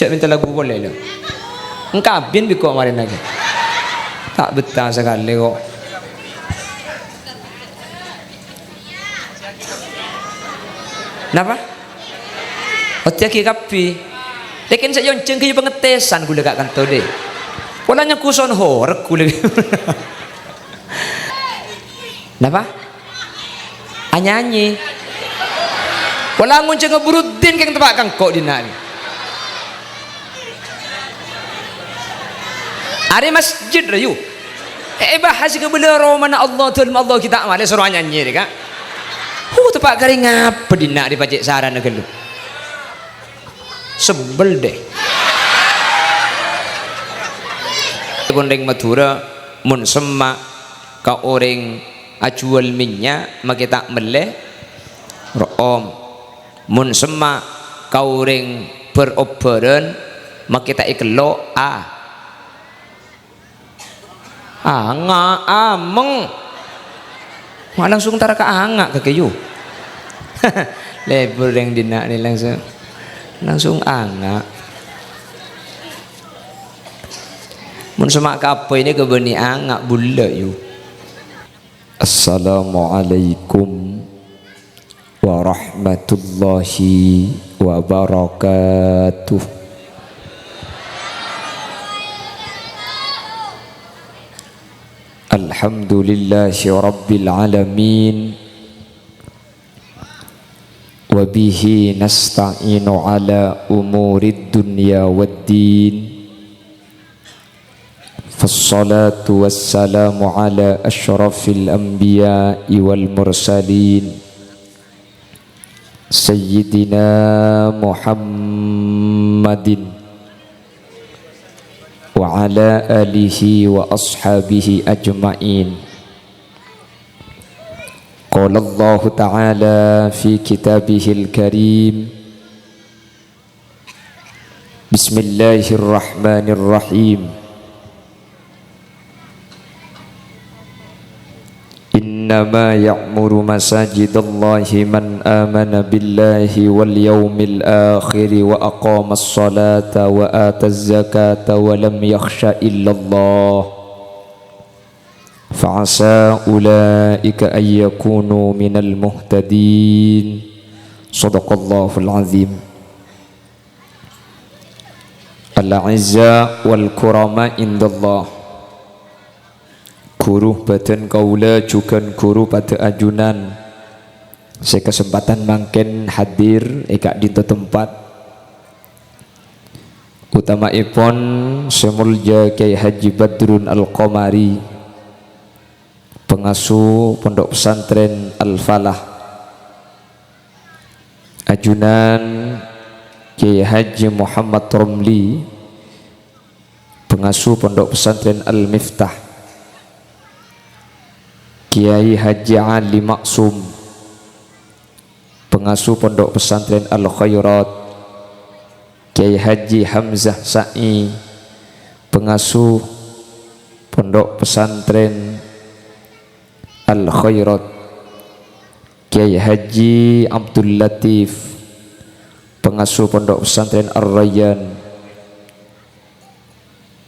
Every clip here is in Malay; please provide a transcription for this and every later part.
cek minta lagu boleh lo. Engkabin biko kemarin lagi. Tak betah sekali kok. Napa? Otiaki kapi. Lekin saya yonceng ke pengetesan gula gak kantor deh. Polanya kuson horek gula. Napa? Anyanyi. Pola ngonceng ngeburudin keng tempat kang kok dina ni. Are masjid rayu. Bahas ke bela romana Allah tuhan Allah kita amal suruh nyanyi deh kak. Tempat kari ngapa dina di pacik saran ke lu. Sebel deh. Gondeng Madura mun semak ka orang ajual minyak makita meleh room mun semak ka orang beroperan makita ikelo anga ameng langsung tara ka anga ke kayu. Lebur yang dina ni langsung anga. Mun semak apa ini ke beni anga bulla yu. Assalamualaikum warahmatullahi wabarakatuh. Alhamdulillahi rabbil alamin. Wabihi nasta'inu ala umurid dunya waddin. Fassalatu wassalamu ala ashrafil anbiya'i wal mursalin Sayyidina Muhammadin wa ala alihi wa ashabihi ajma'in. Qala Allah Ta'ala fi kitabihil karim. Bismillahirrahmanirrahim. Innama ya'muru masajidallahi man amana billahi wal yawmil akhir wa aqamas salata wa ataz zakata wa lam yakhsha illallah. Fa'asa ulaika ay yakunu minal muhtadin. Shadaqallahul azim. Al-izza wal kurama indallah. Guru badan kaula jugan guru pada ajunan. Saya kesempatan mangken hadir eka dinto tempat. Utama ipon semulja Kyai Haji Badrun Al-Qamari, pengasuh Pondok Pesantren Al-Falah. Ajunan Kyai Haji Muhammad Romli, pengasuh Pondok Pesantren Al-Miftah. Kiai Haji Ali Maksum, pengasuh Pondok Pesantren Al-Khairat. Kiai Haji Hamzah Sa'i, pengasuh Pondok Pesantren Al-Khairat. Kiai Haji Abdul Latif, pengasuh Pondok Pesantren Ar-Rayyan.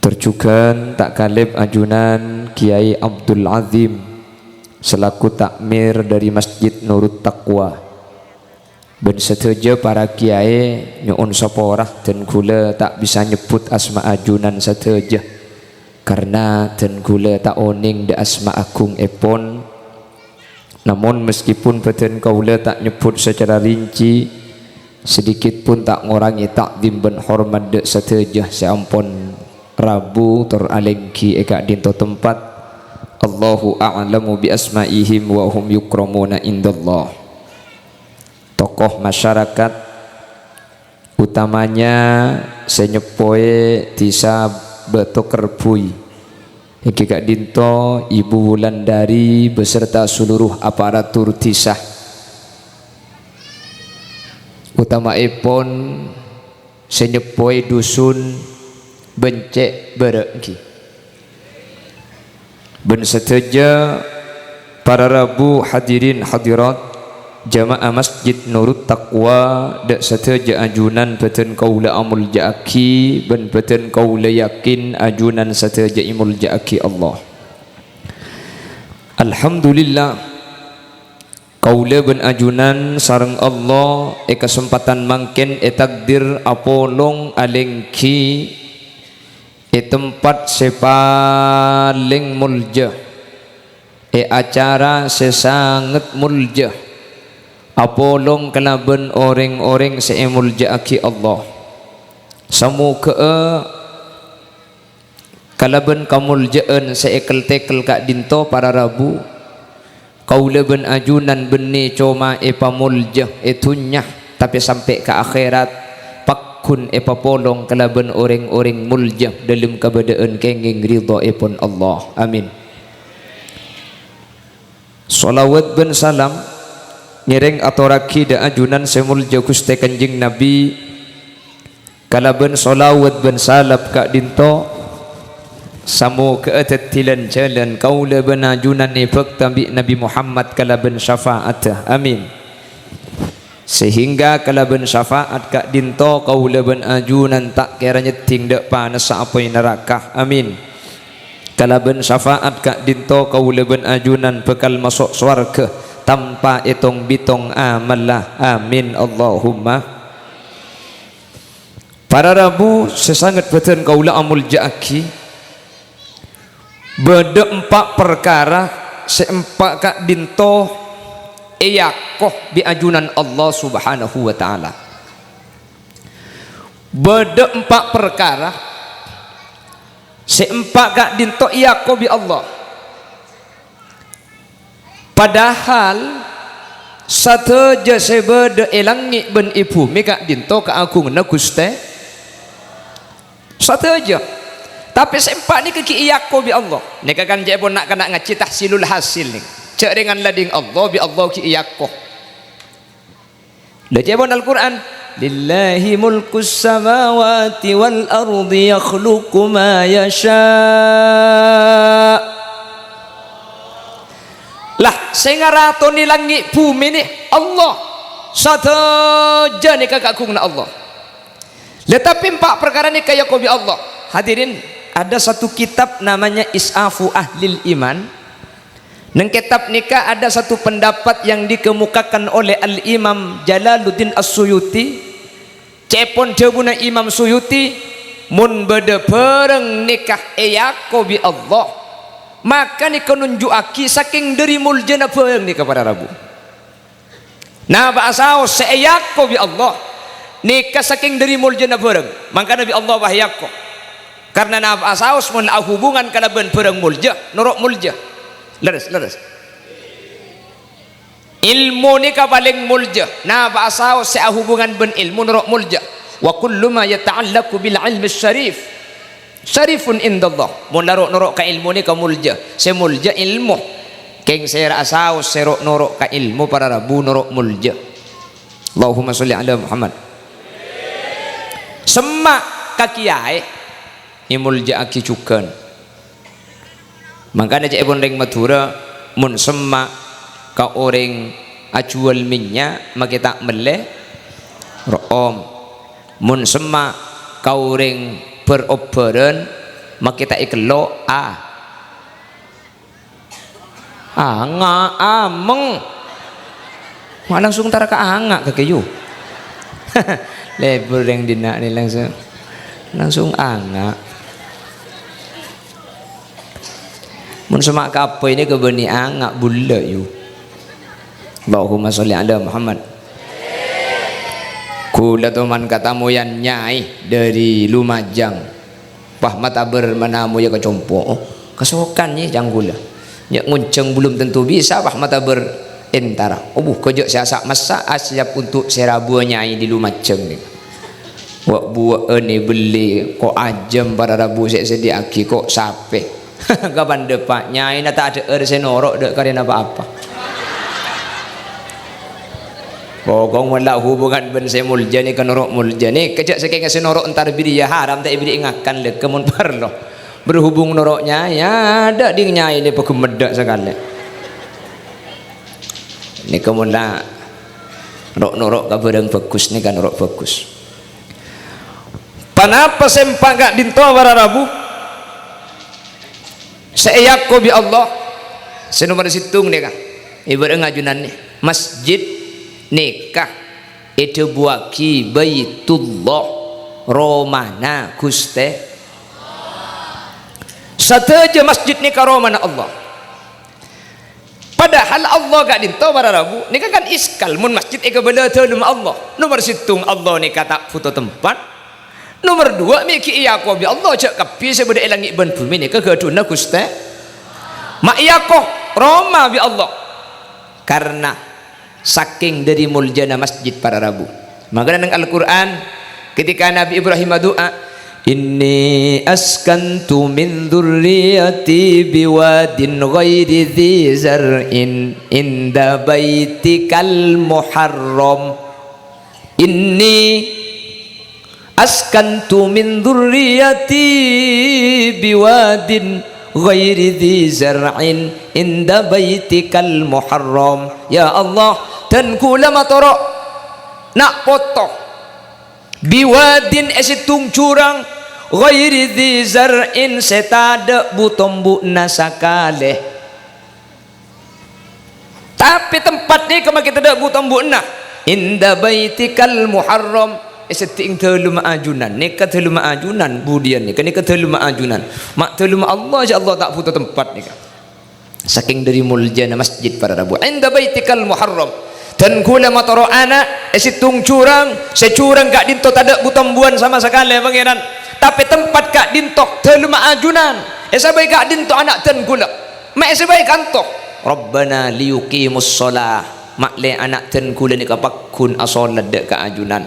Terjugan tak kalib ajunan Kiai Abdul Azim selaku takmir dari Masjid Nurut Taqwa. Ben setuju para kiai nyuun saporah dan gula tak bisa nyebut asma ajunan setuju karena dan gula tak oning de asma agung epon. Namun meskipun badan kaula tak nyebut secara rinci, sedikit pun tak ngurangi takdim ben hormat de setuju seampun Rabu teralengki eka dinto tempat. Allahu a'lamu bi asma'ihim wa hum yukramuna indallah. Tokoh masyarakat utamanya senyepoe tisa betokerbui iki kak dinto Ibu Wulandari beserta seluruh aparatur tisah. Utama ipon senyepoe dusun bencek berengki. Ben seteja para Rabu hadirin hadirat jamaah masjid Nurut Taqwa dak sateja ajunan beten kaula amul jaaki ben beten kaula yakin ajunan sateja imul jaaki Allah. Alhamdulillah kaula ben ajunan sareng Allah kesempatan mangken takdir apolong alengki tempat sepaling mulja acara sesangat mulja apolong kelaben orang-orang seemuljaaki Allah samuka kalaben kamuljaan seekel-tekel kak dinto para rabu kaula ben ajunan beni coma pamulja tunyah tapi sampai ke akhirat pakkun papolong kalaben orang-orang mulja dalam kabadaan kenging ridha pun Allah. Amin. Salawat ben salam ngiring aturaki da ajunan semulja Gusti Kanjeng Nabi kalaben salawat ben salap kak dinto samu keatatilan jalan kaula ben ajunan ifak tabi Nabi Muhammad kalaben syafaat. Amin. Sehingga kalaben syafaat kak dinto kaula ben ajunan tak kira nyeting dak panas saapoi neraka. Amin. Kalaben syafaat kak dinto kaula ben ajunan bekal masuk swarga tanpa itong bitong amallah. Amin Allahumma. Para rabu sesangat beten kaula amul jaaki beda 4 perkara seempat kak dinto iyakoh bi ajunan Allah subhanahu wa ta'ala. Beda 4 perkara seempat kak dinto iyakoh bi Allah, padahal sateja sebeda elangi ben ibu mika dinto keagung na Gusti sateja. Tapi sempat ni keki iyako bi Allah. Ni kan je pun nak kena ngaji tahsilul hasil ni. Cek dengan lading Allah bi Allah ki iyako. Dah je pun Al-Quran. Lillahi mulkus samawati wal ardi yakhluqu ma yasha. Lah sengarato ni langit bumi ni Allah. Sateja ni kakakung na Allah. Tetapi 4 perkara ni kaya ko bi Allah. Hadirin, ada satu kitab namanya Is'afu Ahlil Iman. Nang kitab nikah ada satu pendapat yang dikemukakan oleh Al-Imam Jalaluddin As-Suyuti. Cepon jabuna Imam Suyuti mun beda pereng nikah eyako bi Allah. Maka ni konunjuaki saking dari muljana pereng nikah pada Rabu. Nah bahasa seyako bi Allah. Nikah saking dari muljana pereng. Maka Nabi Allah wahyako. Karena nafas asaus mun hubungan kalaben perang mulja norok mulja leres ilmu ni ka paling mulja nafas asaus se hubungan ben ilmu norok mulja wa kullu ma yata'allaqu bil ilmi syarif syarifun indallah mun norok ka ilmu ni ka mulja se mulja ilmu keng sera asaus serok norok ka ilmu para rabu norok mulja. Allahumma sholli ala Muhammad. Semak ka kiai imul jaaki cukan. Makanya cek pun ring Madura mun semak ka orang ajual minyak maka tak meleh room. Mun semak ka orang berobaran maka tak ikelo anga ameng. Mak langsung tara ka anga ke kayu. Lebur yang dina ni langsung anga. Mun semak apa ini ke beni angak bulla you. Allahumma sholli ala Muhammad. Kula teman katamu yang nyai dari Lumajang. Pah mata bermanamu ya kecompo. Kesokannya janggula. Ya ngunceng belum tentu bisa pah mata berentara. Oh kejak siasak masak siap untuk serabu nyai di Lumajang ni. Wak buat ni beli kok ajam para rabu sediaki kok sape. Kapan depan nyai na tak ada senorok dek karena apa-apa. Pokong wala hubungan ben semulja ni kan norok mulja ni kejak saking senorok entar biri ya haram tak biri ingatkan le kemun parlo. Berhubung noroknya ya ada ding nyai ni pekemedak sekali. Ni kemun lah Norok ka barang bagus ni kan norok bagus. Panapa sempak gak dinto para rabu? Seyaku bi Allah. Senomor situng ni kan. Ibarat ngajunan ni masjid nikah itu buaki baitullah romana Guste. Sateja masjid nikah romana Allah. Padahal Allah gak dinto para rabu. Ni kan iskal mun masjid eka bela telum Allah. Nomor situng Allah ni kata foto tempat. Nomor dua miki iya ko bi Allah cak kapi sebeda langit ben bumi ni keduna Gusti. Mak iya ko Roma bi Allah. Karena saking dari muljana masjid para rabu. Maka dalam Al-Qur'an ketika Nabi Ibrahim doa, inni askantu min dzurriyyati biwadin ghairi dzi zar'in inda baitikal muharram. Inni askantu min dzurriyyati biwadin ghairi dzi zar'in inda baitikal muharram. Ya Allah, dan kula matoro nak potong biwadin esitung curang ghairi dzi zar'in setada butombu nasakale. Tapi tempat ni kama kita dak butombu na inda baitikal muharram eseting telum ajunan ni ka telum ajunan budian ni kan ni ka telum ajunan mak telum Allah ja Allah tak putus tempat ni kan. Saking dari muljana masjid para rabu inda baitikal muharram. Dan kula matoro anak esitung curang securang kak dinto tak butambuan sama sekali pangeran. Tapi tempat kak dintok teluma ajunan esabai kak dinto anak ten kula mak esabai kantok Rabbana liyuqimus shalah mak le anak ten kula ni kapakun asolat dek ka ajunan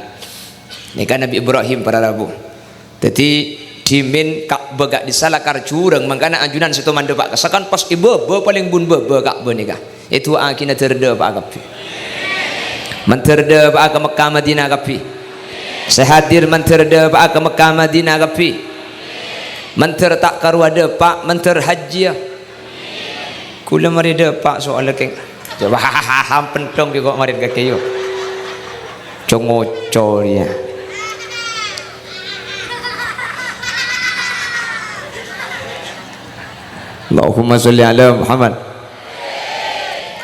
ni kan Nabi Ibrahim para rabu. Jadi dimin kak begak disalakar curang mangkana ajunan situ mande pak kasakan pas ibu paling bun kak benika itu akina terde pak kapi menterde pak ke Mekah Madinah kapi sehadir menterde pak ke Mekah Madinah kapi menter tak karuada pak menter haji kula mari de pak soal keng coba hahaha pentong kok mari ke kayu congoco dia. Allahumma sholli ala Muhammad.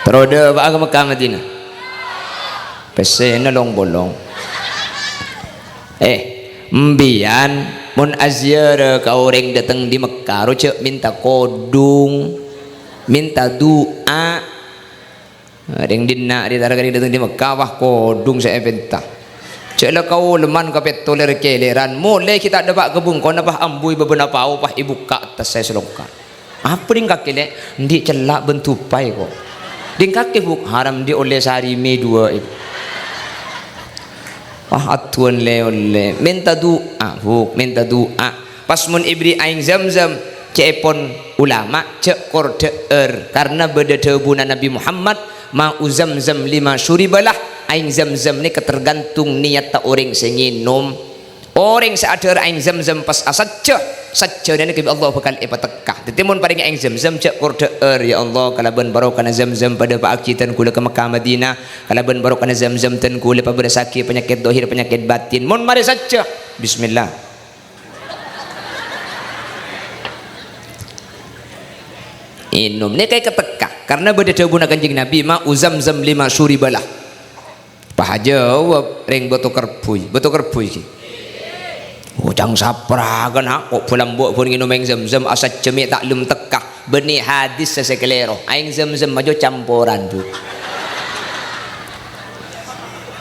Teroda pak ke Mekah Madinah pesena long bolong mbian mun azyara ka orang datang di Mekah roce minta kodung minta doa ring dinna di taragari datang di Mekah wah kodung saya minta cela kau leman ka petoler keleran mulai kita dapat kebung kau napah ambui beberapa au pah ibu ka atas saya selongkar apa ding kakile ndi celak bentupai kok ding kakek buk haram di oleh sehari me dua ibu atuan le minta doa buk minta doa pas mun ibri aing zamzam cepon ulama cek kordeer karena beda tebunan Nabi Muhammad ma uzamzam lima syuribalah aing zamzam ni ketergantung niat ta orang senginum orang seadar aing zamzam pas asacca sajja dan Allah bakal ipatekah ditimun paring aing zamzam cek kordeer ya Allah kalaban barokana zamzam pada pak akitan kula ke Mekah Madinah kalaban barokana zamzam ten kula pabada sakit penyakit dohir penyakit batin mun mari sajja bismillah inum ni kayak ketekah karena beda jawabuna kanjeng Nabi ma uzamzam lima syuribalah pahajawab ring boto kerpuy ki jang sapra kan kok pulang buat pun minum aing zamzam asat cemik tak lum tekah benih hadis sesekelero aing zamzam maju campuran bu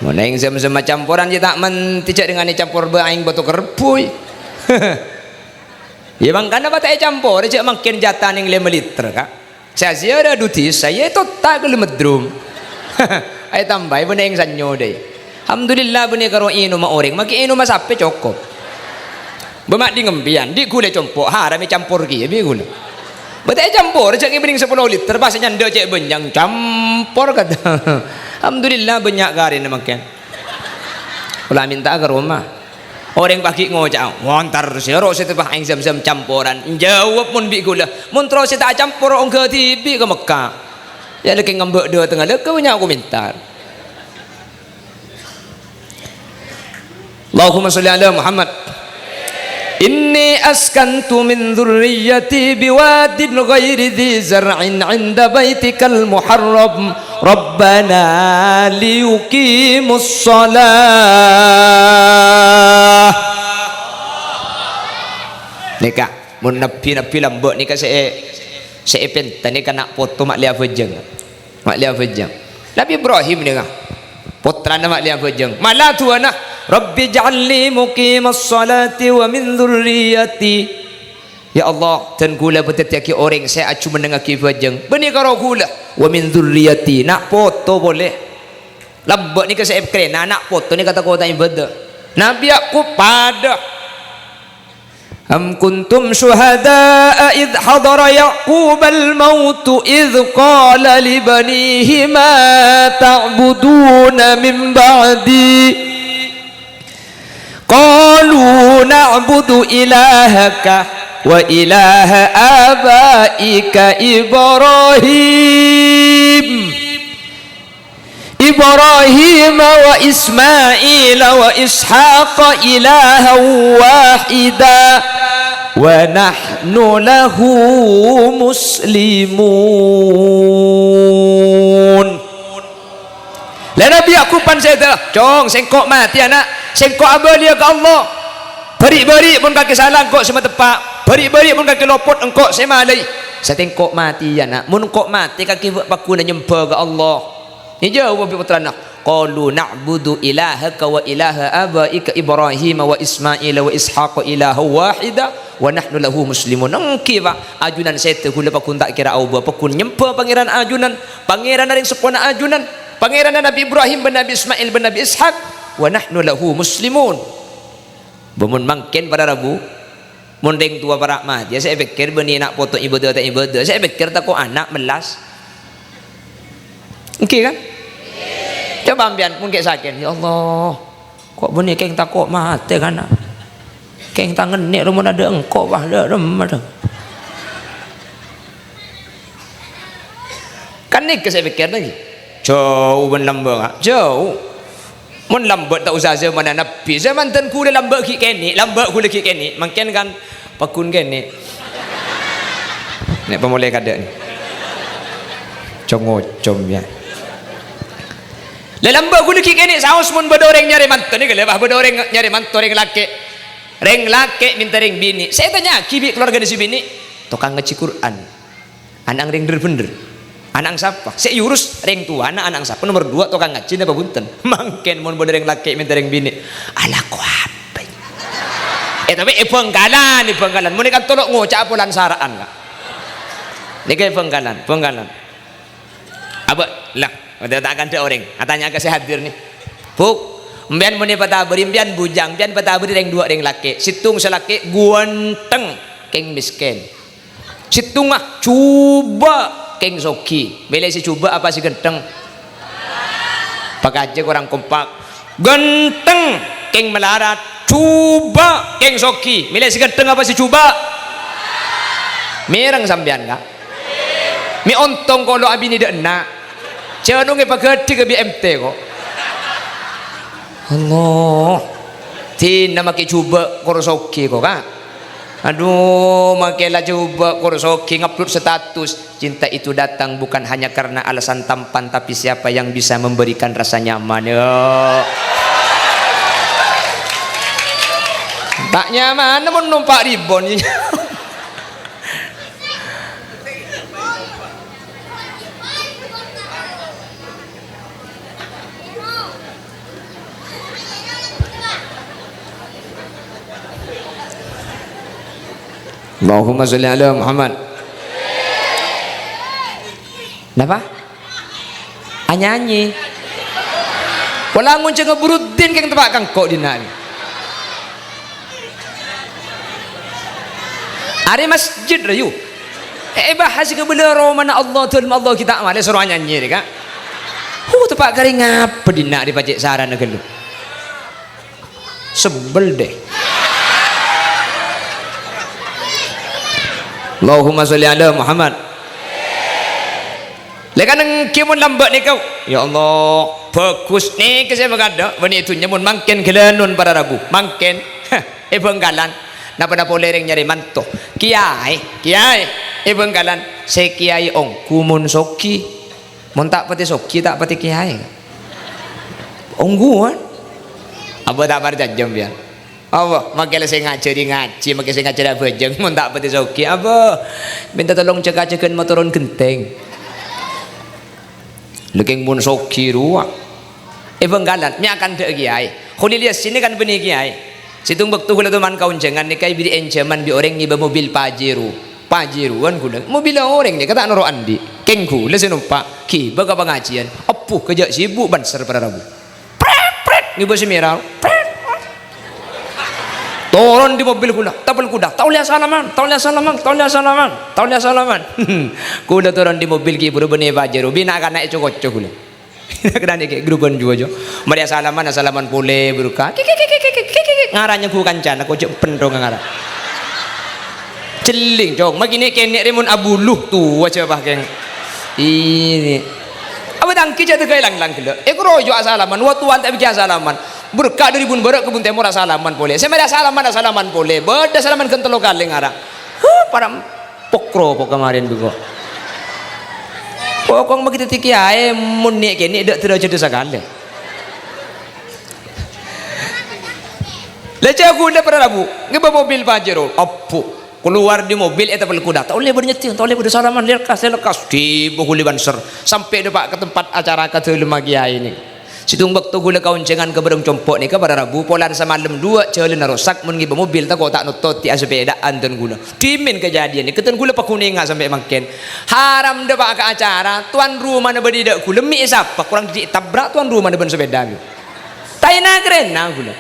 mun aing zamzam campuran je tak men tidak dengan campur be aing boto kerpuy ya bang kana batai campur je makin jatah ning 5 liter kak saya ziarah duti saya itu tak gelemedrum ay tambay benih aing sanyo deh alhamdulillah benih karo inu ma orang maki inu ma sape cukup bemak di ngembian di gula compok harami campur ki bi gula betai campur cek bening 10 liter pas nyanda cek benjang campur kata alhamdulillah banyak garin makan ulah minta ke rumah orang pagi ngocak wantar sero setepah aing zam-zam campuran jawab mun bi gula mun terus tak campur ong ke tibi ke Mekah ya leki ngembek dua tengah leke banyak aku minta Allahumma sholli ala Muhammad. Inni askantu min dhurriyyati biwadin ghairi dhi zar'in 'inda baitikal muharram rabbana liyuqimus shalah. Nika mun nabi lambok nika saya penta nika nak foto mak lia fajeng. Nabi Ibrahim nika putra mak lia fajeng. Malah tuana Rabbi ja'alni muqimas salati wa min dhurriyyati. Ya Allah, dan gula betetiaki orang saya acu mendengar kifajeng. Beni karo gula wa min dhurriyyati. Nak foto boleh. Lambak ni ke saya keren. Nak foto ni kata kau tanya beda. Nabi aku pada. Am kuntum syuhada'a idh hadara Ya'qub al-maut idh qala li banihi ma ta'buduna min ba'di. Qalu na'budu ilahaka wa ilaha abaika Ibrahim wa Ismail wa Ishaq ilaha wahida wa nahnu lahu muslimun. La Nabi aku pan saya dah cong sengkok mati anak sengkok abah dia ke Allah beri-beri pun kaki salah engkau semua tepak beri-beri pun kaki lopot engkau semua alai saya tengkok mati anak mun engkau mati kaki paku nak nyembah ke Allah ni jauh babi putra anak qalu na'budu ilahaka wa ilaha abaika Ibrahim wa Ismail wa Ishaq ilaha wahida wa nahnu lahu muslimun. Engki pak ajunan saya tu gula pakun tak kira au pakun nyembah pangeran ajunan pangeran ring sepona ajunan pangeran Nabi Ibrahim bin Nabi Ismail bin Nabi Ishaq wa nahnu lahu muslimun. Bemun mangken pada Rabu mundeng tua para rahmat ya saya pikir beni nak foto ibadah tak ibadah saya pikir tak kok anak melas okey kan coba ambian mungkin sakit ya Allah kok beni keng tak kok mati kan keng tangan ni rumah ada engkau bah ada rumah ada kan ni saya pikir lagi jauh menambah jauh mun lambat tak usah zaman Nabi zaman tenku dah lambat ki kene lambat ku lagi kene mungkin kan pakun kene nek pemulai kada ni congocom ya le lambat ku lagi kene saus mun bedoreng nyari mantu ni kelebah bedoreng nyari mantu reng laki minta reng bini saya tanya kibi keluarga di si bini tukang ngaji Quran anang reng bener anak siapa? Saya urus reng tua anak siapa? Nomor 2 tukang ngaji apa bunten? Mangken mun bodo reng laki minta reng bini. Alah ku apa? Tapi penggalan. Mun kan tolok ngocak apa lansaraan kak? Ni kayak penggalan. Apa? Lah, tak akan ada orang. Katanya ke saya hadir nih. Buk, mbian mun patabari mbian bujang, mbian patabari reng 2 reng laki. Situng selaki guanteng keng miskin. Situng mah coba keng soki bela si coba apa si genteng pakai aja orang kompak genteng keng melarat coba keng soki bela si genteng apa si coba mereng sambian kak mi ontong kalau abini dek nak jangan nunggu pakai ke BMT kok Allah tina makai coba korosoki kok kak aduh makailah coba korosoki ngupload status cinta itu datang bukan hanya karena alasan tampan tapi siapa yang bisa memberikan rasa nyaman ya tak nyaman namun numpak ribon Allahumma sholli ala Muhammad. Napa? Nyanyi. Wala ngun cenga burudin keng tebak kang kok dina ni. Are masjid rayu. Bahas ke bener mana Allah tuhan Allah kita amal suruh nyanyi ni kak. Tepak kari ngapa dina di pajak saran negelu. Sebel deh. Allahumma sholli ala Muhammad. Lekan kimun lambat ni kau. Ya Allah. bagus nih ke saya berkata bani itu nyamun mangken gelanun para rabu mangken benggalan napa lereng nyari manto kiai benggalan saya kiai ong kumun soki mun tak pati soki tak pati kiai ongguan apa tak berjam ya apa makin saya ngaji makin saya ngaji bejeng mun tak pati soki apa minta tolong cekak-cekan motoron genteng looking mun soki ruak benggalan mi akan dek kiai khuli lias sini kan benih kiai situng waktu kula teman kaun jangan ni kai bidi enjaman bi orang ngiba mobil pajero kan kula mobil orang ni kata noro andi kengku le senumpa ki baga pengajian apuh kerja sibuk banser pada rabu pret ngiba semirau turun di mobil kula tapel kuda taulia salaman kula turun di mobil ki buru benih pajero bina kan naik cokocok kula kena ni grupan juga Maria salaman pole berka ngaranya ku kancan aku cek pendong ngara celing cok magini kenek remun abuluh tu aja bahkan ini apa dangki jatuh ke lang kilo rojo salaman waktu wan tak bikin salaman berka dari bun berak kebun temur salaman pole saya Maria salaman pole beda salaman kentelo kali ngara para pokro kemarin juga pokok begitu tiki ae munik kene dak terus jadi sekali leceh aku udah pada rabu ngeba mobil pajero apu keluar di mobil eta pel kuda tak boleh bernyetir tak boleh bersalaman lekas di buku banser sampai depak ke tempat acara katelu kiai ini situng waktu gula kauncengan ke berung compok ni ke pada rabu polan semalam dua jalan rosak mun ngiba mobil tak tak nutot ti sepeda anten gula dimin kejadian ni keten gula pakuning sampai makin haram depak ke acara tuan rumah na bedidak gula mi siapa kurang ditabrak tuan rumah na ben sepeda ni taina keren gula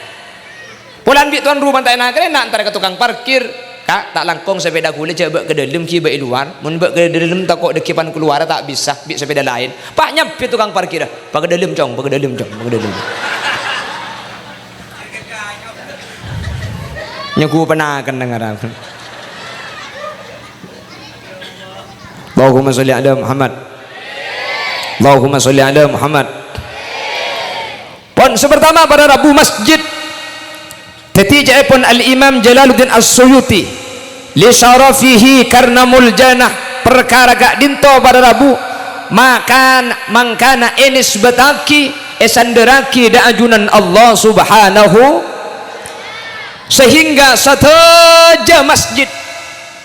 polan bi tuan rumah taina keren antara ke tukang parkir kak tak langkong sepeda gula coba ke dalam ki bae luar mun ke dalam tak kok dekipan keluar tak bisa bi sepeda lain pak nyampe tukang parkir pak ke dalam cong nyaku penakan dengar aku Allahumma sholli ala Muhammad Allahumma sholli ala Muhammad pon sepertama pada Rabu masjid Tetija pun al-Imam Jalaluddin As-Suyuti li syarafihi karena muljanah perkara gak dinto pada Rabu mangkana enis bataki esanderaki da ajunan Allah subhanahu sehingga sataja masjid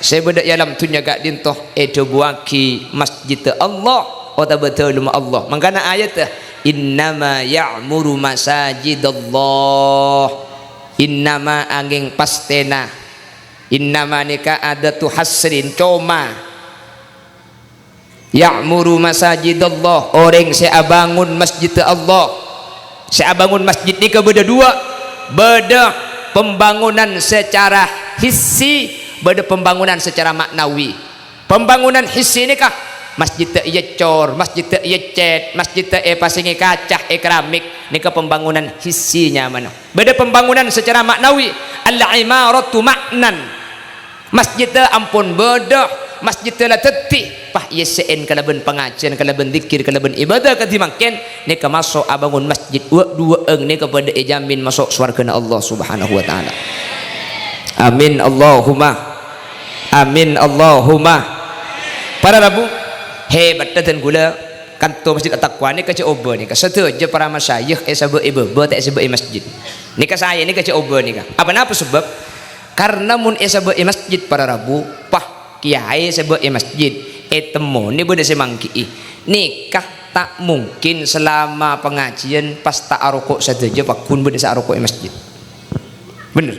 saya bedak yalam tunya gak dinto edo buaki masjid Allah atau betul Allah mangkana ayat innama ya'muru masajidallah innama angin pastena innama nika adatu hasrin coma ya'muru masajidallah orang saya bangun masjid Allah saya bangun masjid nika beda dua beda pembangunan secara hissi beda pembangunan secara maknawi pembangunan hissi nika masjid teu ieu cor masjid teu ieu cet masjid teu pasingi kacah keramik nika pembangunan hissinya mana beda pembangunan secara maknawi al-imaratu maknan masjid teu ampun beda masjid teu la teti pah ieu seen kalaben pengajian kalaben zikir kalaben ibadah katimangken nika masuk abangun masjid dua eung nika pada jamin masuk surga Allah subhanahu wa taala amin Allahumma para Rabu hebat dan gula kantor masjid at-taqwa ni kaca oba ni ka setuju para masyayikh sebab ibu tak sebab masjid ni ka saya ni kaca oba ni ka apa sebab karena mun sebab masjid para Rabu pah kiai sebab masjid temu ni beda semangki nikah tak mungkin selama pengajian pas tak arokok saja pakun beda arokok masjid bener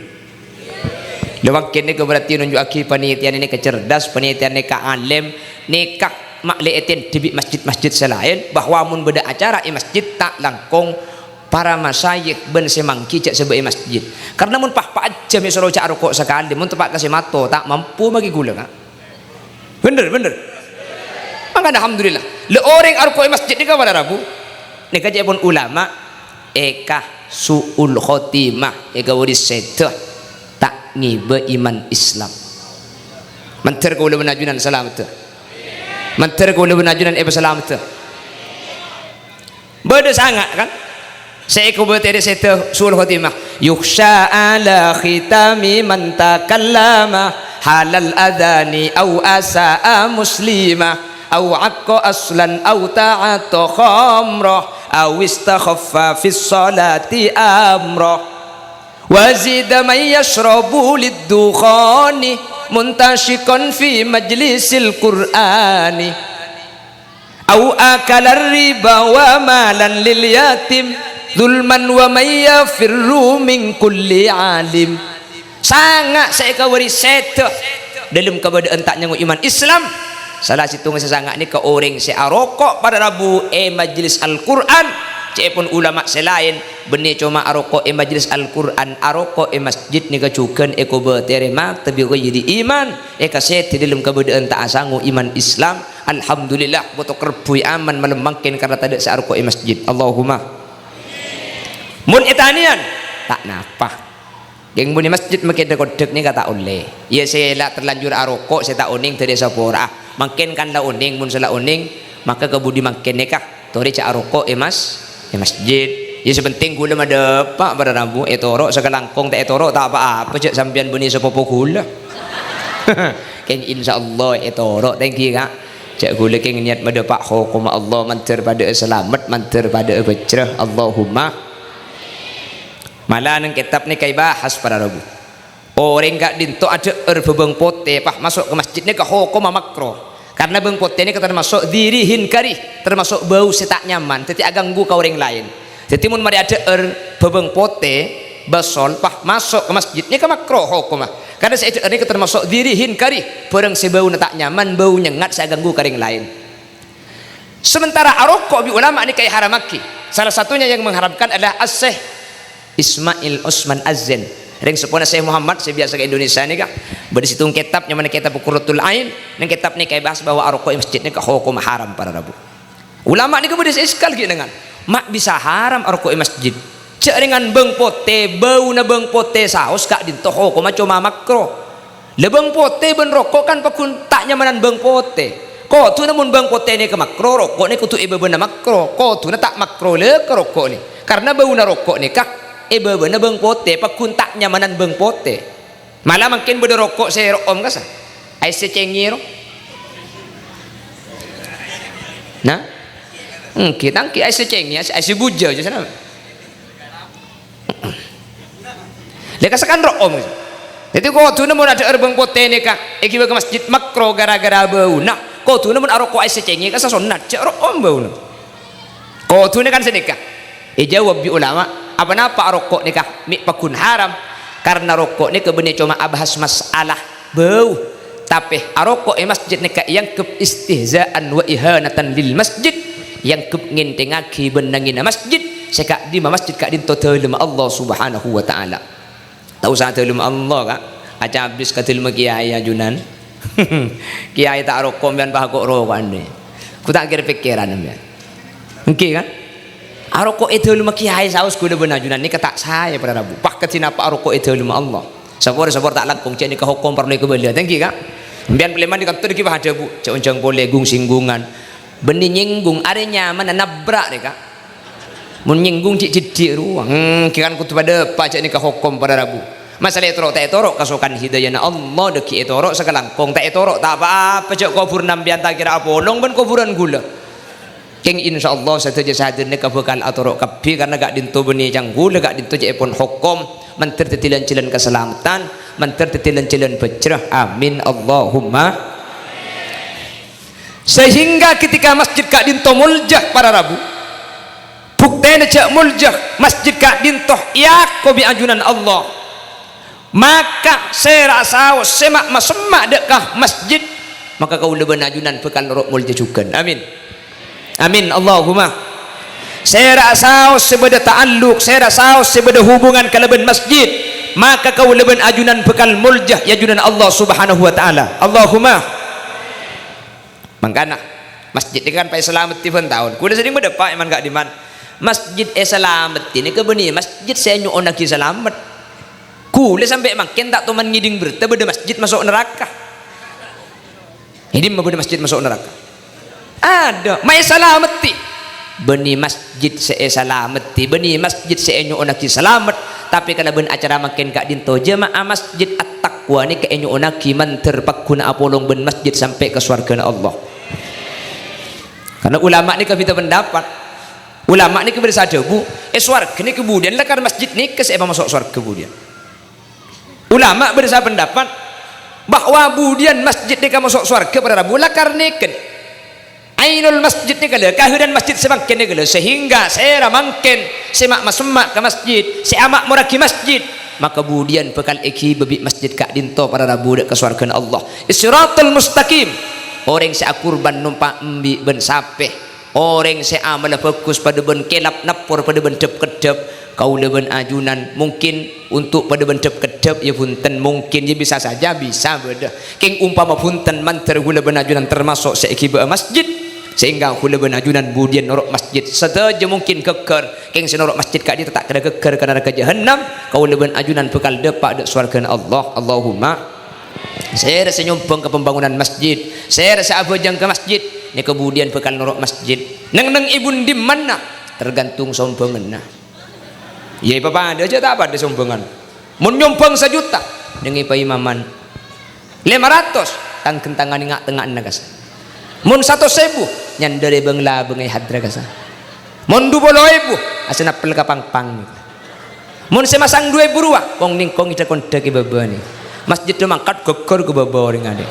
lewat kini berarti nunjuk aki panitia ini kecerdas panitia ini alim nikah makliatin di masjid-masjid selain bahwa mun beda acara masjid tak langkong para masyayikh ben semangki cak sebagai masjid karena mun pah aja misal cak rokok sekali mun tepak kasih mato tak mampu bagi gula kan bener maka alhamdulillah le orang rokok masjid ni pada Rabu ni kaji pun ulama suul khotimah wadis sedah tak ngiba iman Islam mantar kau lebih najunan salam tu mantar kau lebih najunan salam tu beda sangat kan. Saya kubeteri seta sul khotimah yukhsha ala khitami man takallama halal adani au asaa muslima au aqqa aslan au ta'ata khamra au istakhaffa fi salati amra wazida man yashrabu lid-dukhani muntashikan fi majlisil qur'ani au akala riba wa malan lil yatim zulman wa may yafirru min kulli alim. Sangat saya kawari seta dalam keadaan tak nyangu iman Islam. Salah situ sangat ni ke orang si arokok pada Rabu majlis Al-Quran. Cik pun ulama selain benih cuma arokok majlis Al-Quran, arokok masjid ni kecukan eko berterima tapi kau jadi iman kasih dalam keadaan tak asangu iman Islam. Alhamdulillah betul kerbui aman melembangkan karena tak ada searokok masjid. Allahumma mun itanian tak napa yang muni masjid makin dekodek ni kata oleh ya saya lah terlanjur arokok saya tak uning tadi sapora makin kan la uning mun salah uning maka kebudi makin nikah tori cak arokok masjid ya sepenting gula ada pak pada rambu etorok sekelangkong tak etorok tak apa-apa cak sambian beni sepopo gula kan insyaallah etorok thank you kak cak gula keng niat mendapat hukum Allah mantar pada selamat mantar pada bejrah Allahumma. Malah nang kitab ni kai bahas pada Rabu orang gak dinto ada berbeng pote pah masuk ke masjid ni ke hukum makro karena beng pote ni termasuk dirihin kari termasuk bau setak nyaman jadi ganggu ke orang lain jadi mun mari ada berbeng pote basol pah masuk ke masjid ni ke makro hukum karena saya ini termasuk dirihin kari barang sebau tak nyaman bau nyengat saya ganggu ke orang lain. Sementara arokok bi ulama ni kai haramaki salah satunya yang mengharamkan adalah as-Syekh Ismail Osman Azzen ring sepona Syekh Muhammad saya biasa ke Indonesia ni kak bersitung kitab yang mana kitab Qurratul Ain dan kitab ni kayak bahas bahwa arokok masjid ni ke hukum haram pada Rabu ulama ni kemudian sekali gitu dengan mak bisa haram arokok masjid cek dengan beng pote bau na beng pote saus kak dinto hukum cuma makro lebeng pote ben rokok kan pakun tak nyamanan beng pote kok tu namun beng pote ni ke makro rokok ni kutu ibu benar makro kok tu na tak makro le ke rokok ni karena bau na rokok ni kak bener beng pote pakun tak nyamanan beng pote malah makin beda rokok saya om kasa ai secengir nah kita ki ai secengir ai sebuja je sana lek kasakan om jadi kok tu namun ada beng pote ni kak iki ke masjid makro gara-gara bau nah kok tu namun arokok ai secengir kasa sunat cek om bau kok tu ni kan sedekah jawab bi ulama apa napa rokok nikah mik pakun haram karena rokok ni kebenar cuma abahas masalah bau tapi rokok masjid nikah yang ke istihzaan wa ihanatan lil masjid yang ke ngintengaki benangina masjid sekak di masjid kak din total Allah subhanahu wa ta'ala tahu sa telum Allah kak aja habis ka telum kiai ajunan kiai tak rokok mbian bahagok rokok ande ku tak kira pikiran mbian engke kan arokok itu lima kiai saus kuda benajunan ni kata saya pada Rabu pak ketina pak arokok itu lima Allah sabor tak langkung cek ni ke hukum perlu ke belia thank you kak mbian peleman di kantor ki bahada bu cek unjang boleh gung singgungan beni nyinggung are nyaman nabrak deh kak mun nyinggung cik cidik ruang kiran kutu pada pak cek ni ke hukum pada Rabu masalah etorok tak etorok kasukan hidayahna Allah deki etorok sekelangkong tak etorok tak apa-apa cek kubur nambian tak kira apa long ben kuburan gula keng insyaallah saja sadene ka bakal atorok kapi karena gak dinto beni janggul gak dinto je pun hukum mentir tetilan-tilan keselamatan mentir tetilan-tilan bejrah amin Allahumma sehingga ketika masjid gak dinto muljah para Rabu buktene cak muljah masjid gak dinto yako bi ajunan Allah maka saya rasa semak masemak dekah masjid maka kau leben ajunan bekal rok muljah juga amin amin Allahumma saya rasa sebeda ta'alluq saya rasa sebeda hubungan kalaban masjid maka kau leben ajunan bekal muljah ya ajunan Allah subhanahu wa ta'ala Allahumma mangkana masjid ini kan pai selamat tiban tahun kuda sering berdepak emang gak diman masjid selamat ini kebeni masjid saya nyuon lagi selamat kuda sampai makin tak teman ngiding berita beda masjid masuk neraka ini beda masjid masuk neraka ada mai salamati beni masjid saya selamat beni masjid saya nyuonaki selamat tapi kalau ben acara makin kak dinto jemaah masjid at-taqwa ni ke nyuonaki manter pakuna apolong ben masjid sampai ke surga Allah. Karena ulama ni kita pendapat ulama ni bersada bu surga ni kemudian lah karena masjid ni ke saya masuk surga kemudian ulama bersada pendapat bahwa kemudian masjid ni ke masuk surga pada Rabu lah karena kan ainul masjid ni kala kahiran masjid semakin ni kala sehingga saya ramangken semak masemak ke masjid seamak muraki masjid maka kemudian bekal iki bebi masjid kak dinto pada Rabu dek ke surga Allah siratal mustaqim orang saya kurban numpak embi ben sapeh orang saya amal fokus pada ben kelap napor pada ben dep kedep kau leben ajunan mungkin untuk pada ben dep kedep ya punten mungkin ya bisa saja bisa beda king umpama punten manter hula ben ajunan termasuk sekiba masjid sehingga hula ben ajunan budian norok masjid saja mungkin keker king senorok masjid kak dia tak kena keker karena ke jahannam kau leben ajunan bekal depak dek surga Allah. Allahumma saya rasa nyumbang ke pembangunan masjid saya rasa abajang ke masjid ni kemudian bekal norok masjid neng ibun di mana tergantung sombangan nah ya papa ada aja tak apa ada sombangan mun nyumbang 1 juta dengan imaman 500 tang kentangan ngak tengah nagas mun 100.000 nyandere bengla bengai hadra kasa mun 20.000 asana pel kapang-pang mun semasang 2.000 ruah wong ning kong ida konda ke baba ni masjid tu mangkat gogor ke baba orang ade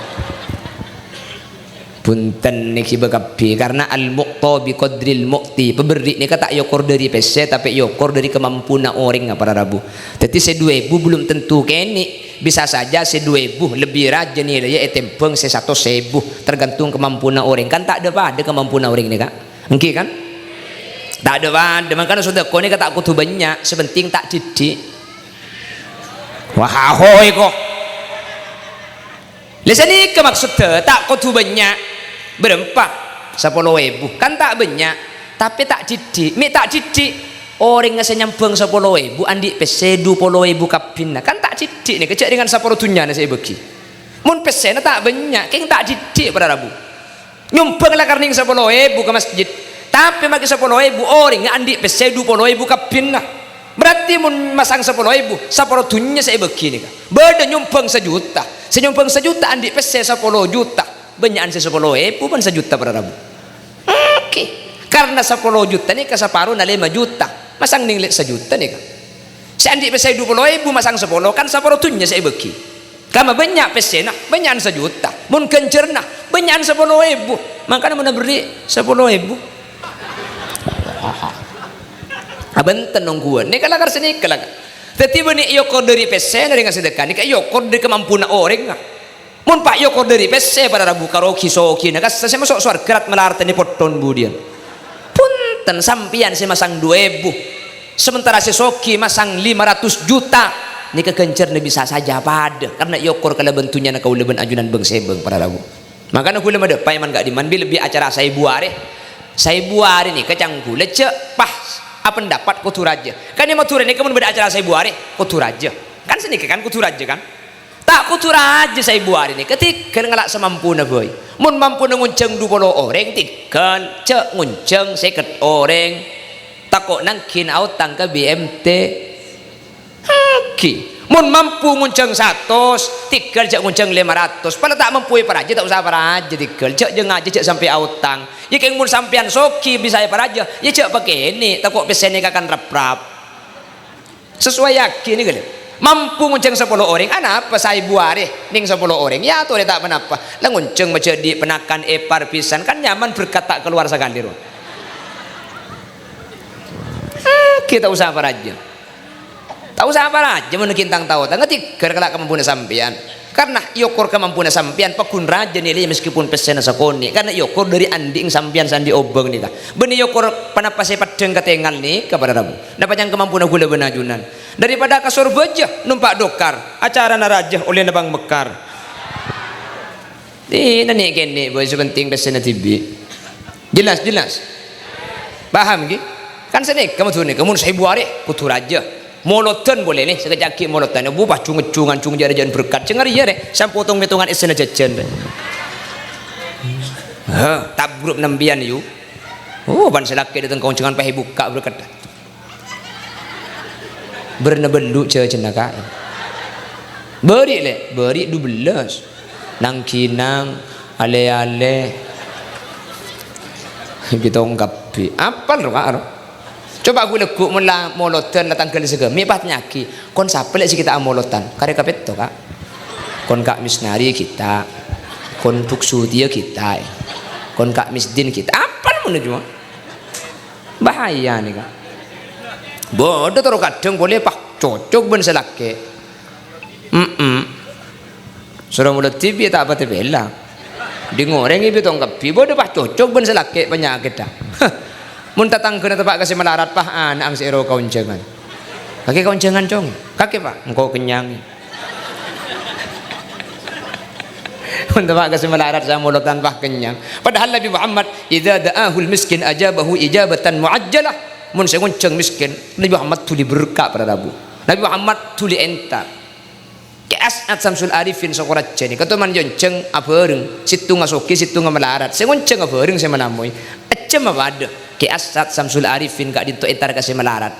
punten niki bagapi karena al muqta bi qadril muqti pemberi ni kata yokor dari pese tapi yokor dari kemampuan orang pada Rabu jadi se 2.000 belum tentu kene bisa saja se 2.000 lebih rajin ni ya etempeng se 100.000 tergantung kemampuan orang kan tak ada pada kemampuan orang ni kak engki kan tak ada pada makanya sudah kau ni kata aku tu banyak sepenting tak didik wah hoi kok lesan ni ke maksudnya tak kau tu banyak berempat 10.000 kan tak banyak tapi tak didik mi tak didik orang ngasih nyambung 10.000 andik pese 20.000 kapin kan tak didik ni kecek dengan 10 dunia saya bagi mun pese tak banyak keng tak didik pada Rabu nyumbang lah karena 10.000 ke masjid tapi bagi 10.000 orang andik pese 20.000 kapin berarti mun masang 10.000 10 dunia saya bagi ni beda nyumbang 1 juta senyumbang 1 juta andik pese 10 juta banyakan se 10.000 pun 1 juta pada Rabu oke karena 10 juta ni ke separuh na 5 juta masang ning 1 juta ni kan saya andik pese 20.000 masang 10 kan separuh tunya saya bagi kama banyak pese nah banyakan 1 juta mun kencer nah banyakan 10.000 makanya mun beri 10.000 abenten nungguan ni kalakar sini kalakar tetiba ni yokor dari pese dari ngasih sedekah ni kayak yokor dari kemampuan orang nah mun pak yokor dari pese pada Rabu karoki soki nah saya masuk suar kerat melarta ni poton budian punten sampian saya masang 2.000 sementara saya soki masang 500 juta ni kekencer ni bisa saja pada karena yokor kalau bentunya nak kau leben ajunan beng sebeng pada Rabu makanya aku lemah depan man gak diman lebih acara saya buare ni kecangku lecek pas apa pendapat kutu raja kan yang mau turun ni kamu beda acara saya buare kutu raja kan sini kan kutu raja kan tak kutu raja saya buat ini ketika ngelak semampu na boy mun mampu ngunceng 20 orang tikan cek ngunceng 50 orang takut nangkin autang ke BMT haki mun mampu ngunceng 100 tikan cek ngunceng 500 pada tak mampu para aja tak usah para aja tikan cek jeng aja cek sampai autang ya keng mun sampean soki bisa para aja ya cek pakai ini takut pesen ini akan rap-rap sesuai yakin ini kan mampu ngunceng 10 orang apa saya buare ning 10 orang ya tuh tak kenapa lah ngunceng baca di penakan epar pisan kan nyaman berkata keluar sekali roh kita usaha apa aja tak usah apa aja menukintang tahu tak ngerti kalau kemampuan sampean karena yokor kemampuan sampean pakun raja nih meskipun pesen sakoni karena yokor dari anding sampean sandi obeng nih kah benih yokor panapa saya padeng ketengal nih kepada Rabu dapat yang kemampuan gula benajunan daripada kasur baja numpak dokar acara naraja oleh nebang mekar ini nih kene boy sepenting pesen TV jelas paham ki kan sini kamu tuh nih kamu saya buare kutu raja molotan boleh nih sekejap molotan bu pas cungan jajan berkat cengar ya deh saya potong hitungan esena jajan deh tak grup nambian yuk Oh ban selaki datang kau jangan pakai buka berkata bernebelu cenaka beri 12 nang kinang ale-ale kita ungkapi apal ro coba aku lekuk mula molotan datang ke segala mi patnyaki kon sapel sih kita amolotan kare kapet to kak kon kak misnari kita kon tuksu dia kita kon kak misdin kita apal menuju bahaya nih kak bodoh terus kadang boleh pak cocok ben selake suruh mulut TV tak apa TV lah di ngoreng itu tongkap bodoh pak cocok ben selake penyakit dah mun tatang kena tempat kasih melarat pah ang siro kauncengan kaki kauncengan cong kaki pak engkau kenyang untuk kasih melarat saya mulut tanpa kenyang padahal Nabi Muhammad idza da'ahul miskin ajabahu ijabatan muajjalah mun sengonceng miskin Nabi Muhammad tuli berkah pada Rabu Nabi Muhammad tuli entar ke As'ad Samsul Arifin sokorat jeni kata man jonceng abeureng situ ngasoki situ ngamelarat sengonceng abeureng saya menamui acem apa ada ke As'ad Samsul Arifin kak dinto entar kasih melarat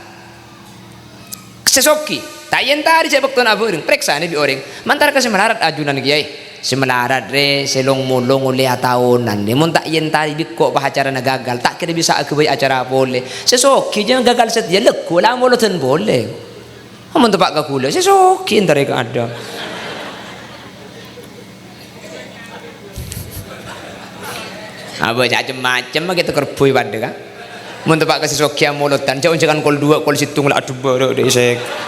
sesoki tak entari saya bakton abeureng periksa Nabi orang mantar kasih melarat ajunan kiai semelarat re selong mulong oleh tahunan ni mun tak yen tari bikok bah acara na gagal tak kira bisa aku bayi acara boleh sesoki jangan gagal setia lekku lah moloten boleh mun tepak ka kula sesoki entar ka ada apa macam-macam gitu kerbui pada kan mun tepak ka sesoki molotan jangan kol 2 kol situng lah aduh baru deh sek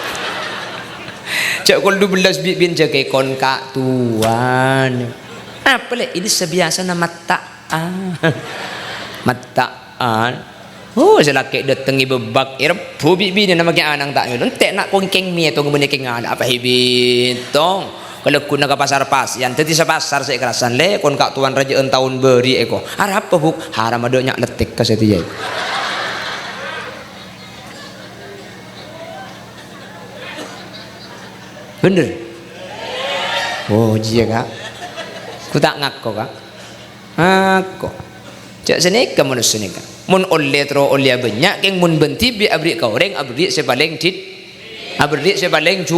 cak kol 12 bin jaga kon kak tuan apa le ini sebiasa nama mataan oh selaki datangi bebak irpu bibi nama ke anang tak yun entek nak kongkeng mi atau ngemene keng ada apa hibitong kalau kuna ke pasar pasian tadi sa pasar saya kerasan le kon kak tuan raja tahun beri eko harap apa buk haram ada nyak letik ka setia bener oh iya kak ku tak ngako kak ngako cak senika manusia senika mun oleh tro oleh banyak keng mun benti bi abri kau reng abri sepaling dit abri sepaling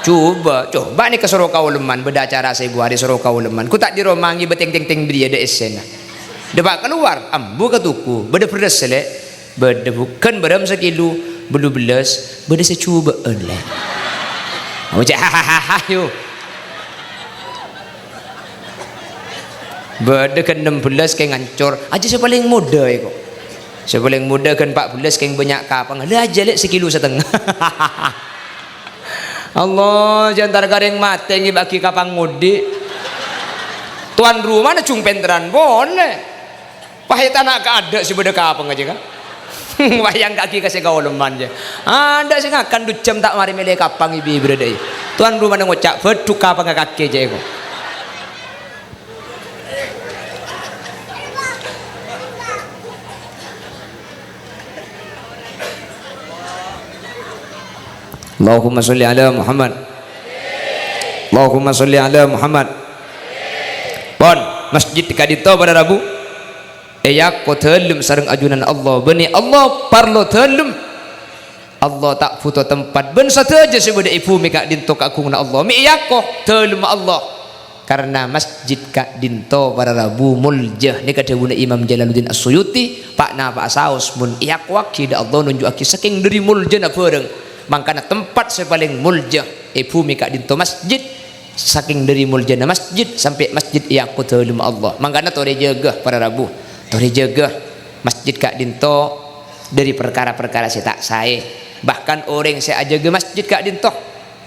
coba ni ke Soro Kauleman beda acara saya buat di Soro Kauleman ku tak diromangi beteng teng teng beri ada esena debak keluar ambu ke tuku beda pedas selek beda bukan beram sekilo belu belas beda secuba oleh oh hahaha yo beda kan 16 kayak ngancor aja saya paling muda kok saya paling muda kan 14 kayak banyak kapang ada aja lek sekilo setengah Allah jantar gareng mate ngi bagi kapang mudi tuan rumah na cung penteran boleh pahit anak ada si beda kapang aja kan wayang kaki kasih kau leman je ada sih akan 2 jam tak mari milih kapang ibi berada tuan rumah nang ngocak beduk kapang kaki je ko Allahumma sholli ala Muhammad Allahumma sholli ala Muhammad pon masjid kadito pada Rabu eyak ko telum sareng ajunan Allah beni Allah parlo telum Allah tak foto tempat ben sateja sebeda ibu mika dinto kakungna Allah mi eyak ko telum Allah karena masjid kak dinto pada Rabu muljah ni kadewuna Imam Jalaluddin As-Suyuti pak na pak saus mun eyak waki da Allah nunjuk aki saking dari muljah na bareng mangkana tempat sepaling muljah ibu mika dinto masjid saking dari muljah na masjid sampai masjid eyak ko telum Allah mangkana tore jaga pada Rabu tori jaga masjid kak dinto dari perkara-perkara saya tak saya bahkan orang saya jaga masjid kak dinto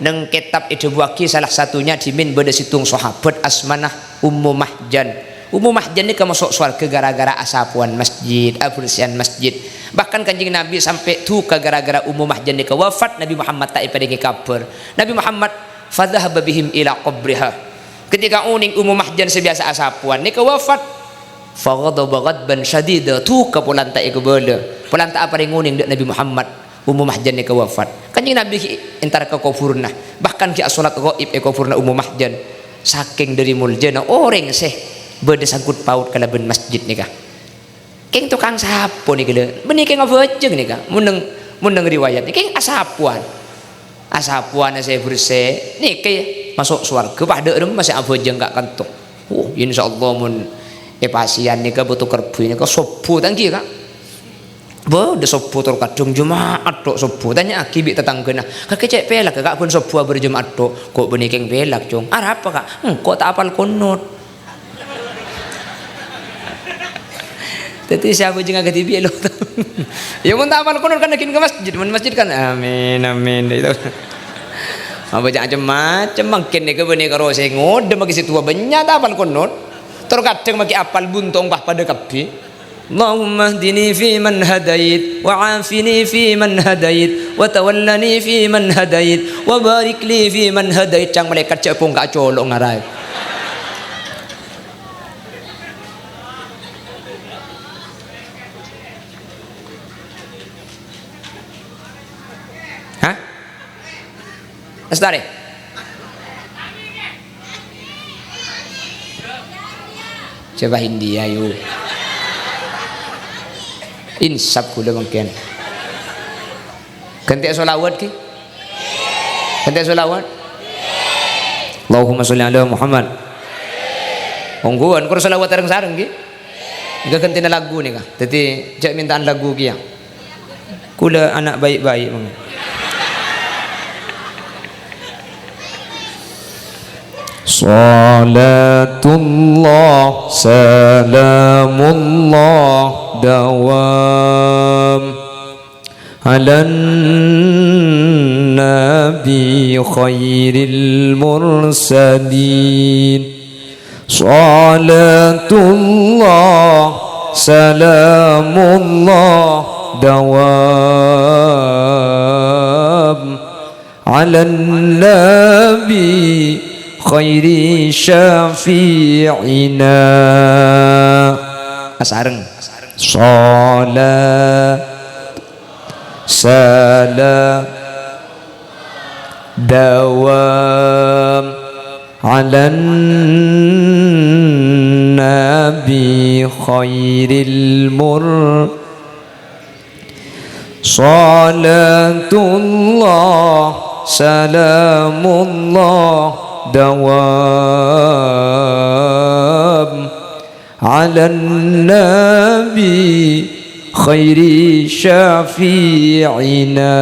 neng kitab itu buaki salah satunya dimin beda situng sahabat asmanah Ummu Mahjan ni kamu sok surga gara-gara asapuan masjid abersihan masjid bahkan kanjeng Nabi sampai tu ke gara-gara Ummu Mahjan ni wafat Nabi Muhammad tak ipadenge kabar Nabi Muhammad fadhahaba bihim ila qabriha ketika uning Ummu Mahjan sebiasa asapuan ni wafat faghadaba ghadban syadida tu ka polanta iku bala polanta apa nguning Nabi Muhammad Ummu Mahjan ni wafat kanjeng Nabi entar ka kufurna bahkan ki salat ghaib e kufurna Ummu Mahjan saking dari muljana orang seh beda sangkut paut kalaben masjid nikah keng tukang sapu nih gede benih keng ngavejeng nih kak muneng riwayat nih keng asapuan saya bersih nih kayak masuk surga pada orang masih avejeng kak kantuk insyaallah mun pasien nih kak butuh kerbu ini kak sobu tangki kak udah sobu tur kadung Jumat dok sobu tanya akibat tetangga nah kakek cek pelak kak pun sobu berjumat dok kok benih keng pelak cung apa kak kok tak apal kunut. Jadi siapa juga agak tibi lo, ya mau tak apal kunut kan nakin ke masjid kan, amin itu. Apa jangan macam makin nih kebenih karo saya ngode bagi situ banyak tak apal kunut, terkadang bagi apal buntung bah pada kapi. Allahumma hdini fi man hadait, wa afini fi man hadait, wa tawallani fi man hadait, wa barik li fi man hadait. Cang malaikat cepung kak colok ngarai. Astari. Coba India yuk. Insaf kula mungkin. Ganti solawat ki? Ganti solawat? Allahumma sholli ala Muhammad. Ongguan kur solawat sareng-sareng ki? Enggak ganti na lagu nih kah? Jadi jak mintaan lagu ki ya. Kula anak baik-baik mungkin. Salatullah salamullah dawam ala nabi khairil mursalin salatullah salamullah dawam ala nabi khairi syafi'ina asareng salat salam dawam ala nabi khairil mur salatullah salamullah دوام على النبي خير شفيعنا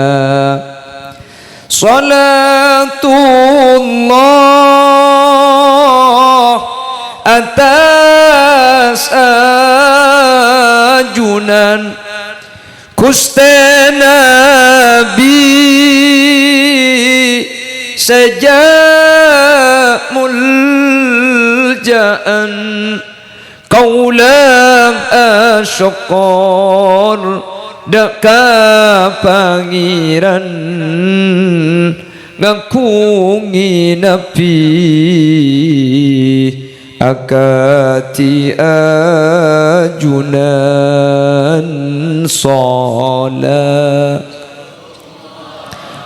صلاة الله atas ajunan Gusti Nabi sejak muljaan kaulang asyokor daka pangiran ngakungi nabi akati ajunan salat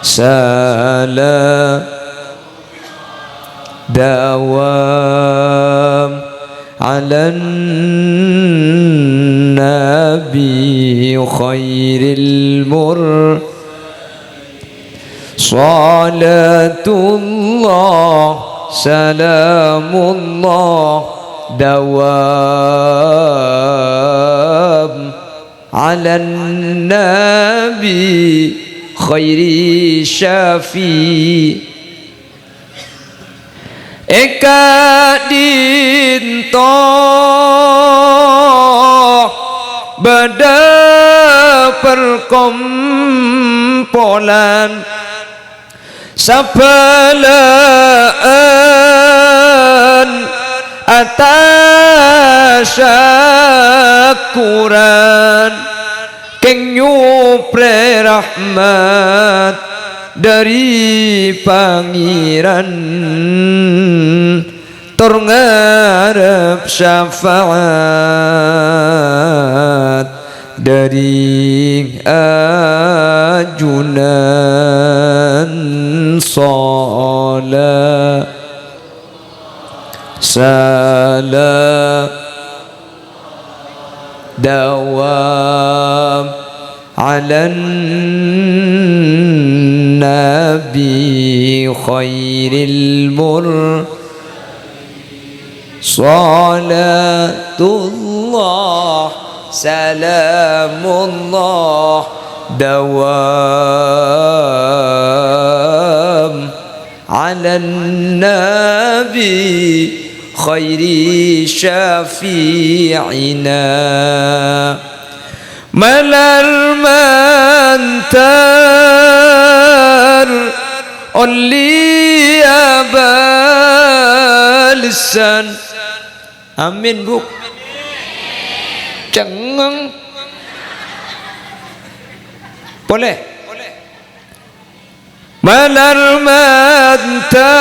salam dawam ala nabi khairil mur salatullah salamullah dawam ala nabi khairi syafi eka dinto bada perkompolan sabalaan atas syukuran keng nyupre rahmat dari pangeran tur ngarep syafaat dari ajunan salat salam dawam ala nabi khairil salatullah salamullah dawam ala nabi khairi syafi'ina malal mantar olli abalisan amin bu cengeng boleh malal mantar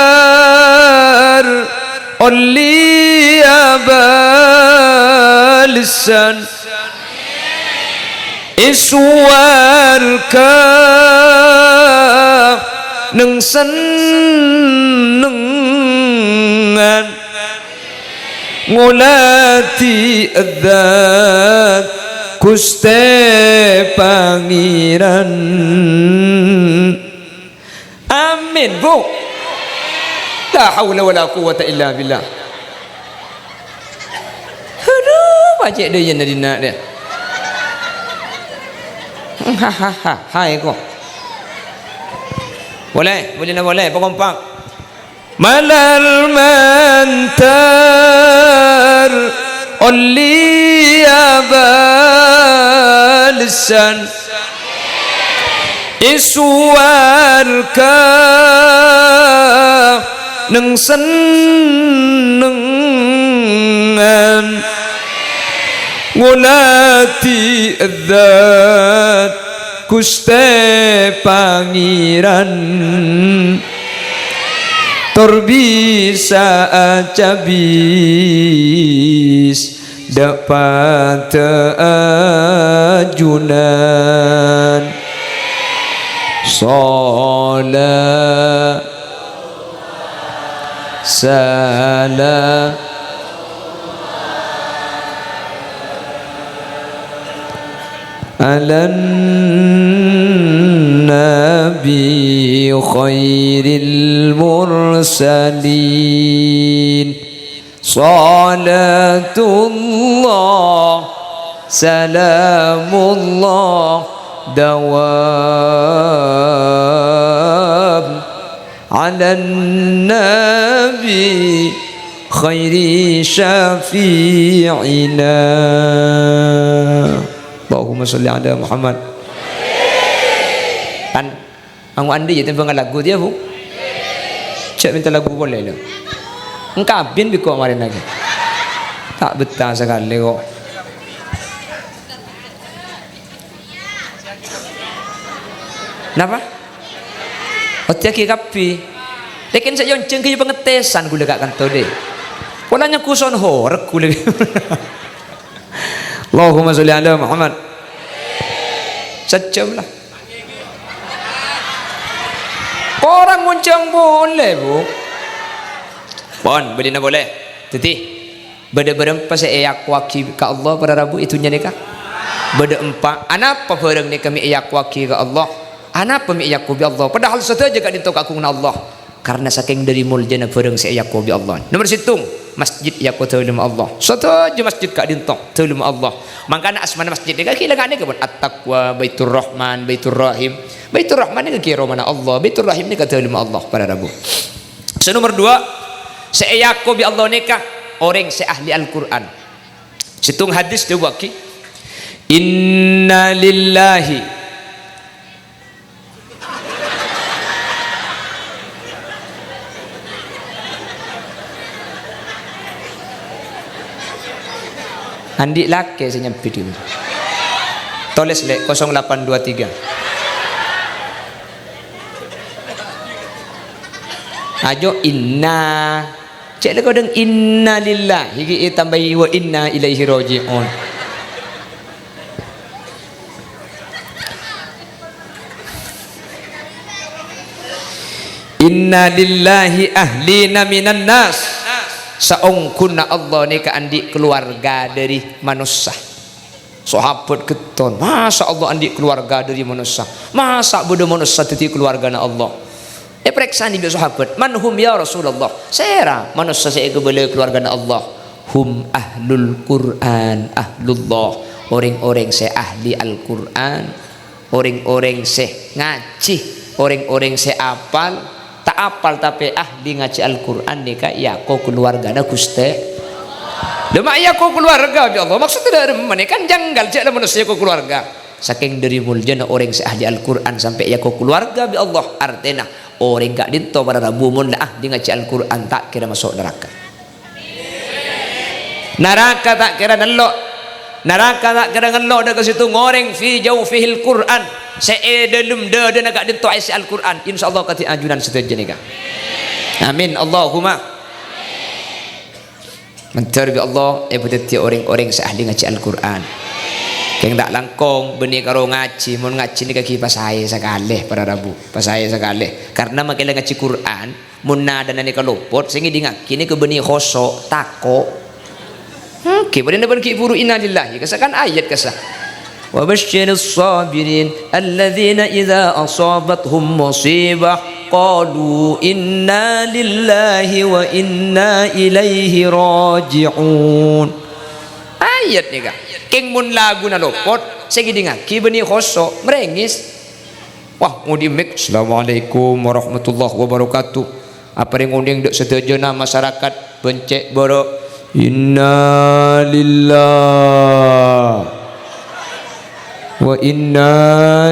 olli abalisan iswarka neng senengan ngulati adzat Guste Pangeran amin bu la haula wala quwwata illa billah aduh macam dia yang nak dia hai kok boleh nak boleh kompak malal mantar olli abalisan iswarka neng senengan ngulati adzat Guste Pangeran tor bisa acabis dapat ajunan sholat salam ala nabi khairil mursalin salatullah salamullah dawam ala nabi khairi syafi'ina Allahumma salli ala Muhammad kan ang andi ya tembang lagu dia bu cek minta lagu boleh lah engkabin biko kemarin lagi tak betah sekali kok kenapa? Otiaki kapi lekin saya yang cengkih pengetesan gula gak kantor deh polanya kuson horek gula Allahumma salli ala Muhammad sejam lah orang ngoncang boleh bu bon bedina boleh titi beda berempat saya waki ke Allah pada Rabu itunya nikah beda empat anak apa barang ni kami waki ke Allah anak apa mi bi Allah padahal saja gak ditok aku na Allah karena saking dari muljana barang saya bi Allah nomor situng masjid yaku taulum Allah saja masjid gak ditok taulum Allah makanya asmana masjid ni kira kan ni ke at-taqwa baitur rahman baitur rahim baitur rahman ni kira mana Allah baitur rahim ni kata taulum Allah pada Rabu nomor dua saya bi Allah nikah orang se ahli Al-Quran situng hadis dia waki inna lillahi Andi laki saya nyampe dia tulis le 0823 ajo inna cek le kau deng inna lillahi higi tambahi wa inna ilaihi raji'un inna lillahi ahlina minan nas saungkunna Allah ni ke andi keluarga dari manusia sahabat keton, masa Allah andi keluarga dari manusia, masa bodoh manusia tadi keluarga na Allah. Periksa ni sahabat, man hum ya Rasulullah, saya manusia saya kebele keluarga na Allah. Hum ahlul Quran, ahlullah, orang-orang saya ahli Al-Quran, orang-orang saya ngaji, orang-orang saya apal, tak apal tapi ahli ngaji Al-Quran ni kak, ya kau keluarga na Gusti. Lemak ya kau keluarga ya Allah, maksudnya dari mana kan janggal cakap manusia kau keluarga. Saking dari muljana orang saya ahli Al-Quran sampai ya kau keluarga ya Allah, artinya orang gak dinto pada rabu mun lah di ngaji Al-Quran tak kira masuk neraka. Neraka tak kira ngelok, neraka tak kira ngelok dah ke situ ngoreng fi jawfihil Quran. Saya dalam dah nak dinto isi Al-Quran. Insyaallah kati ajunan setuju ni kan. Amin Allahumma. Mentar bi Allah betul orang-orang seahli ngaji Al-Quran. Yang tak langkong benih karo ngaji, mun ngaji ni kaki pasai sekali pada rabu, pasai sekali. Karena makin ngaji Quran, mun nada nani kalopot, sehingga dingak kini ke benih khosok tako. Oke, pada depan ki buru innalillahi, kasakan ayat kasah. Wa basyyiris sabirin alladzina idza asabathum musibah qalu inna lillahi wa inna ilaihi raji'un. Ayat ni kah? Keng mun lagu na lopot, segi dingak ki benih khosok merengis. Wah, ngudi mik. Assalamualaikum warahmatullahi wabarakatuh. Apa yang ngunding dek sedejana masyarakat bencek borok. Inna lillah wa inna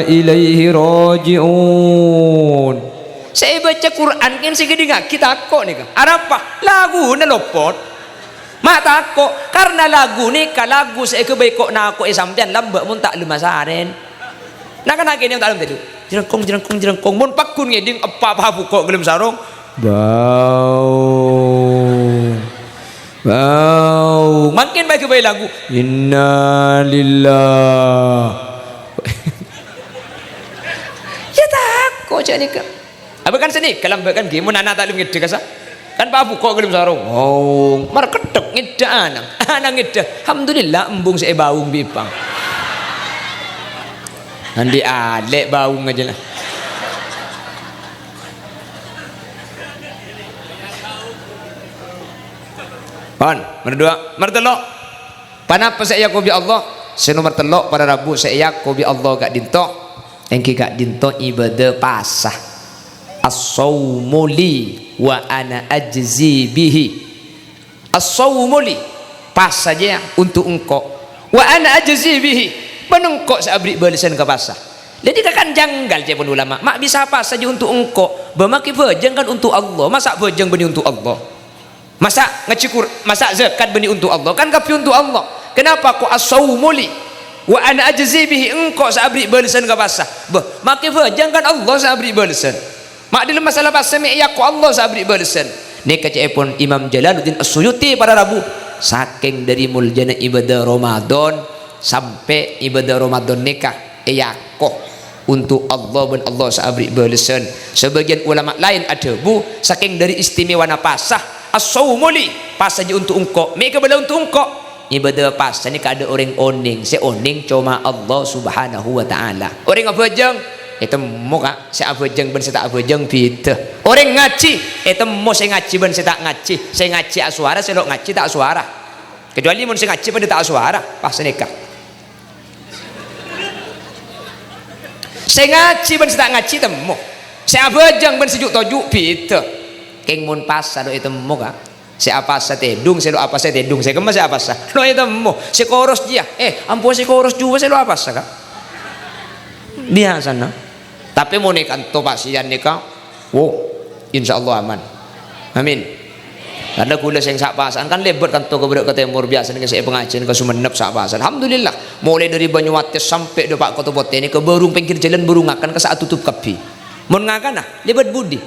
ilaihi raji'un. Saya baca Quran kan segi dingak kita kok ni kan. Apa? Lagu na lopot. Mak takut karena lagu ni kalau lagu saya kebaikok nak aku sampean lambat mun tak lemasaren. Nak kan lagi ni tak lembut tu. Jerengkong mun pakun ngeding apa buka gelem sarung. Bau. Makin baik kebaik lagu. Inna lillah. Ya takut cak ni kan. Apa kan sini kalau kan game mun anak tak lem ngedek asa. Kan babu kok gelem sarung. Oh, mar ketek ngeda anak ngeda. Alhamdulillah embung saya baung bipang. Andi alek baung aja lah. Pan, berdua, mertelok. Panapa saya ko bi Allah? Seno mertelok pada Rabu saya ko bi Allah gak dinto. Engki gak dinto ibadah pasah. As-sawmu li wa ana ajzi bihi. As-sawmu li pas saja untuk engkau. Wa ana ajzi bihi. Menengkok seabrik balasan ke pasah. Jadi kan janggal je pun ulama. Mak bisa pas saja untuk engkau. Bermaki bejeng kan untuk Allah. Masa bejeng beni untuk Allah? Masa ngacikur, masa zakat beni untuk Allah? Kan kapi untuk Allah. Kenapa kau as-sawmu li wa ana ajzi bihi engkau seabrik balasan ke pasah? Maki bejeng kan Allah seabrik balasan. Mak dalam masalah pasal ya ku Allah sabri balasan. Ni kaca pun Imam Jalaluddin As-Suyuti pada Rabu. Saking dari muljana ibadah Ramadan sampai ibadah Ramadan nikah kok untuk Allah dan Allah sabri balasan. Sebagian ulama lain ada saking dari istimewa pasah as-sawmu li pas saja untuk engkau. Mereka bela untuk engkau. Ibadah pasah ni kada orang oning. Se oning cuma Allah Subhanahu wa taala. Orang apa jeng? Itu muka saya abajeng ben saya tak abajeng beda. Orang ngaji mau saya ngaji ben saya tak ngaji. Saya ngaji aswara saya ngaji tak aswara. Kecuali mun saya ngaji pada tak aswara pas nikah. Saya ngaji ben saya tak ngaji temu. Saya abajeng ben sejuk tojuk beda. Keng mun pas ado itu muka. Saya apa saya tedung saya apa saya tedung saya kemas saya apa saya. Lo itu mau saya koros dia. Ampun saya koros juga saya lo apa saya. Biasa nah. Tapi mau nikah to pasien nikah, wow, insyaallah aman, amin. Karena gula sing sak pasan kan lebar kan to ke ke timur biasa dengan saya pengajian ke Sumenep sak pasan. Alhamdulillah, mulai dari Banyuwantes sampai do Pak Kota Bote ini ke Berung pinggir jalan berungakan ke saat tutup kapi. Mun ngakan nah, lebar budi.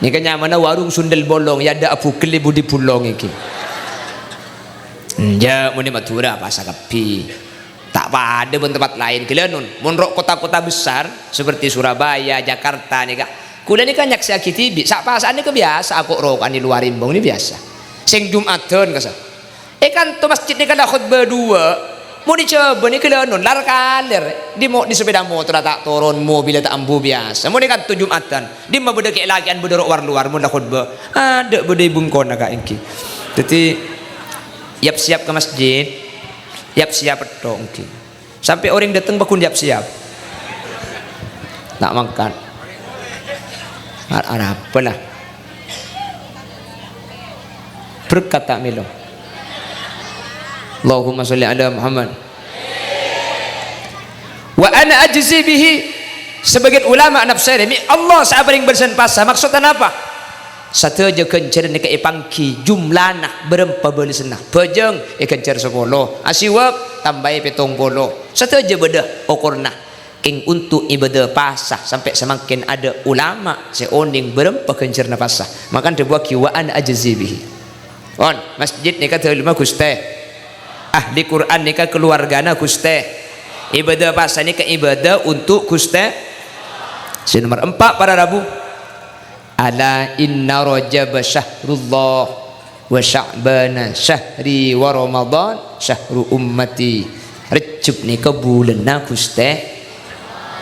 Ni kan mana warung sundel bolong ya ada abu keli budi pulong iki. Ja mun ni Madura pasar kapi. Tak pada pun tempat lain kelenun monrok kota-kota besar seperti Surabaya, Jakarta nih kak kuda nih kan nyaksi akitibi sak pasaan ini kebiasa aku rokan di luar rimbong ini biasa sing Jumatan kasa kan to masjid nih kan khutbah dua Mau dicoba ni kelonun lar kaler di mau di sepeda motor tak turun mobil tak ambu biasa mau dekat Jumatan di mau beda kek lagi an beda luar luar mau dah khutbah ada beda bungkon agak engki jadi siap ke masjid siap dong engki sampai orang datang bakun siap tak makan ada apa lah berkata milo Allahumma sholli ala Muhammad wa ana ajzi bihi sebagian ulama nafsir mi Allah sabaring bersen pasah maksudnya apa satu aja kencer ni ke ipangki jumlana berempa beli senah pejeng kencer 10 asiwak tambahi 70 satu aja beda ukurna king untuk ibadah pasah sampai semakin ada ulama seoning berempa kencer na pasah makan dibuat wa ana ajzi bihi on masjid ni kata ulama Gusti ahli Quran ni kan keluargana Gusti ibadah pasah ni kan ibadah untuk Gusti nomor 4 para Rabu ala inna rajab syahrullah wa sya'bana syahri wa ramadan syahru ummati recep ni ke bulan na Gusti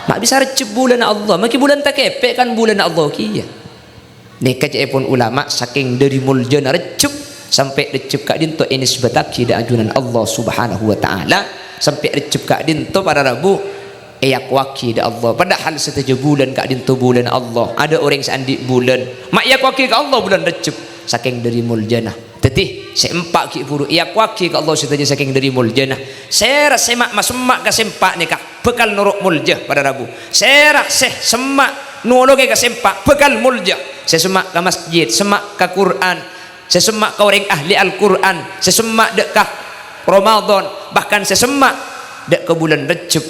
mak bisa recep bulan Allah maki bulan tak kepek kan bulan Allah kia ni kaca pun ulama saking dari muljana recep sampai recep kak dinto ini sebataki da ajunan Allah subhanahu wa ta'ala sampai recep kak dinto para Rabu yak waki da Allah padahal setiap bulan kak dinto bulan Allah ada orang seandi bulan mak yak waki ka Allah bulan recep saking dari muljana tetih sempak ki buru yak waki ka Allah setiap saking dari muljana serah semak masemak ka sempak ni kak bekal nuruk muljah para Rabu serah semak nuologe ka sempak bekal muljah semak ka masjid semak ka Quran sesemak kau orang ahli Al-Quran sesemak dekkah Ramadan bahkan sesemak dek ke bulan Recep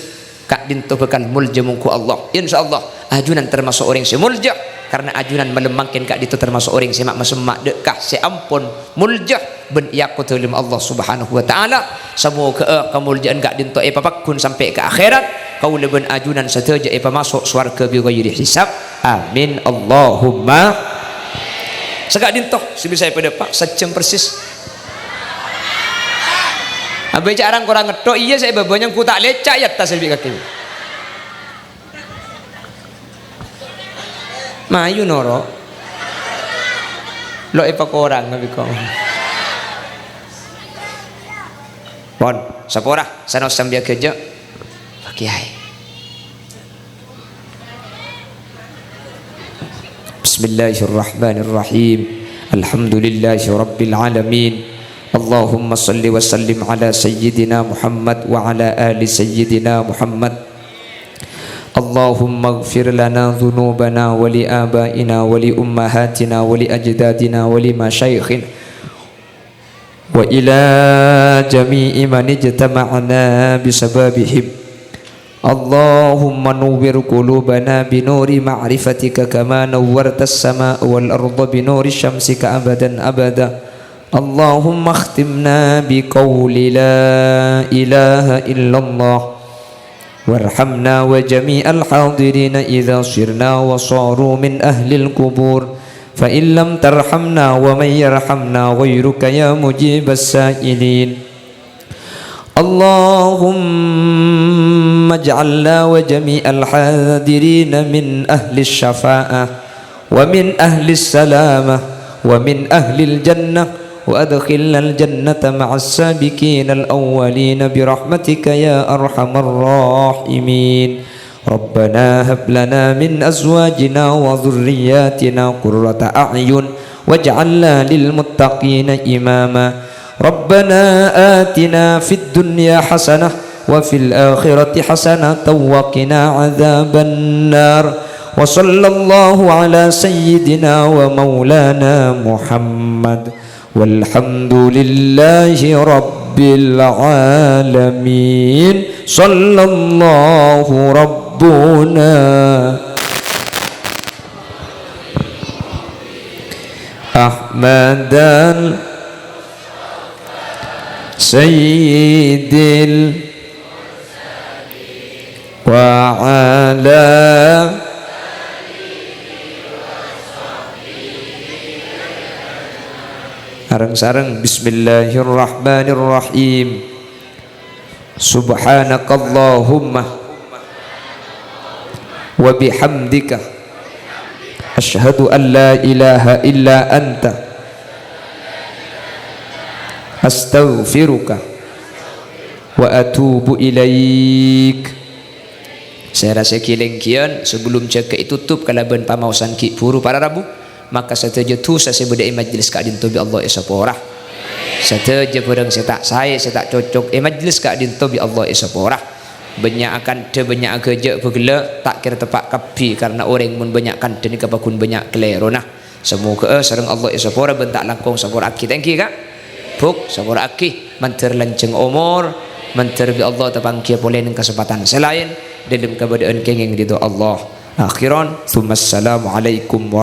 kak dinto bekal mulja mungku Allah insyaallah ajunan termasuk orang semulja karena ajunan melemangkan kak dinto termasuk orang semak mesemak dekkah seampun mulja ben yakut lim Allah subhanahu wa ta'ala semoga kemuljaan kak dinto papakun sampai ke akhirat kau leben ajunan sateja masuk surga bi ghairi hisab amin Allahumma segak dintoh sebisa pada pak sejam persis abai jarang kurang ngetok iya saya babanya ku tak lecak ya tas lebih kaki mayu noro lo epa korang nabi kau pon sapora sana sambil kerja pakai Bismillahirrahmanirrahim Alhamdulillahi Rabbil Alamin Allahumma salli wa sallim ala Sayyidina Muhammad wa ala ali Sayyidina Muhammad Allahumma gfir lana dhunubana wa li abaina wa li ummahatina wa li ajdadina wa li masyayikhina wa ila jami'i man ijtama'na bisababihim Allahumma nuwwir qulubana binuri ma'rifatika kama nawwarta as-samaa wal arda binuri syamsika abadan abada Allahumma akhtimna biqawli la ilaha illallah warhamna wa jami'al hadirina idza sirna wa saru min ahlil qubur fa in lam tarhamna wa man yarhamna ghayruka ya mujibas sa'ilin اللهم اجعلنا وجميع الحاضرين من أهل الشفاعة ومن أهل السلامة ومن أهل الجنة وأدخلنا الجنة مع السابقين الأولين برحمتك يا أرحم الراحمين ربنا هب لنا من أزواجنا وذرياتنا قرة أعين واجعلنا للمتقين إماما ربنا آتنا في الدنيا حسنة وفي الآخرة حسنة وقنا عذاب النار وصلى الله على سيدنا ومولانا محمد والحمد لله رب العالمين صلى الله ربنا أحمد سيد وعلى sareng-sareng bismillahirrahmanirrahim subhanakallahumma wa bihamdika asyhadu an la ilaha illa anta astaghfiruka wa atubu ilaik. Saya rasa kileng kian sebelum cakap tutup kalaban pamausan ki puru para rabu maka sateja tu saya bedai majlis ka din tobi Allah isaporah sateja pedang saya tak cocok majlis ka din tobi Allah isaporah banyak akan banyak kerja pegela tak kira tepak kapi karena orang mun banyak kan ni kapakun banyak kelerona semoga sareng Allah isaporah bentak langkong sapor aki thank you kak puk sapor aki manter lanceng umur manter bi Allah tapangkia boleh ning kesempatan selain dalam keadaan kenging ridho Allah akhiran. Assalamualaikum